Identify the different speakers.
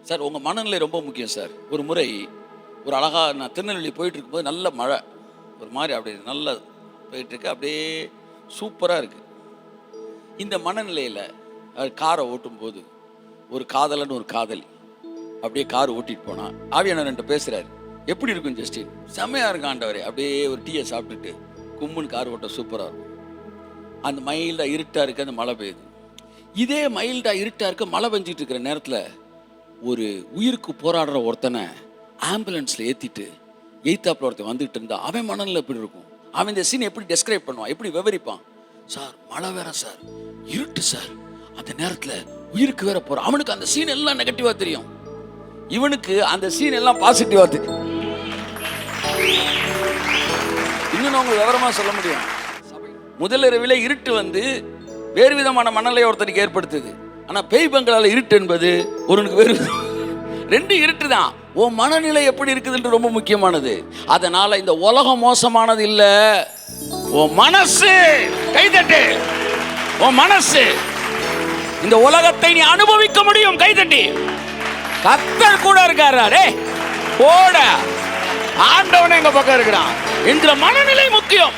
Speaker 1: Sir உங்கள் மனநிலை ரொம்ப முக்கியம் சார். ஒரு முறை ஒரு அழகாக நான் திருநெல்வேலி போயிட்டு இருக்கும்போது நல்ல மழை, ஒரு மாதிரி அப்படியே நல்லா போயிட்டுருக்கு, அப்படியே சூப்பராக இருக்குது. இந்த மனநிலையில் காரை ஓட்டும்போது ஒரு காதலன் ஒரு காதலி அப்படியே கார் ஓட்டிகிட்டு போனால் ஆவியானவர் என்கிட்ட பேசுகிறாரு, எப்படி இருக்கும் ஜஸ்டின்? செம்மையாக இருக்கும் ஆண்டவரே. அப்படியே ஒரு டீயை சாப்பிட்டுட்டு கும்முன்னு கார் ஓட்ட சூப்பராக இருக்கும். அந்த மைல்டாக இருட்டாக இருக்குது, அந்த மழை பெய்யுது. இதே மைல்டாக இருட்டாக இருக்க மழை பெஞ்சிட்டு இருக்கிற நேரத்தில் ஒரு உயிருக்கு போராடுற ஒருத்தனை ஆம்புலன்ஸில் ஏற்றிட்டு எய்த்தாப்பில் ஒருத்தன் வந்துகிட்டு இருந்தா அவன் மனநிலை எப்படி இருக்கும்? அவன் இந்த சீனை எப்படி டெஸ்கிரைப் பண்ணுவான், எப்படி விவரிப்பான்? சார் மழை வேற சார், இருட்டு சார், அந்த நேரத்தில் உயிருக்கு வேற போகிறான். அவனுக்கு அந்த சீன் எல்லாம் நெகட்டிவாக தெரியும், இவனுக்கு அந்த சீன் எல்லாம் பாசிட்டிவாக தெரியும். இன்னும் அவங்க விவரமாக சொல்ல முடியும். முதலிரவில் இருட்டு வந்து வேறு விதமான மனநிலையை ஒருத்தனுக்கு ஏற்படுத்துது. ஆனால் பேய் பங்களால் இருட்டு என்பது ஒருவனுக்கு வேறு ரெண்டு இருட்டு தான். உன் மனநிலை எப்படி இருக்குதுன்றது ரொம்ப முக்கியமானது. அதனால இந்த உலகம் மோசமானது இல்லை, உன் மனசு. கைதட்டு. உன் மனசு. இந்த உலகத்தை நீ அனுபவிக்க முடியும். கைதட்டி. கர்த்தர் கூட இருக்காரு. போட ஆண்டவனே எங்க பக்கம் இருக்கிறான். இந்த மனநிலை முக்கியம்.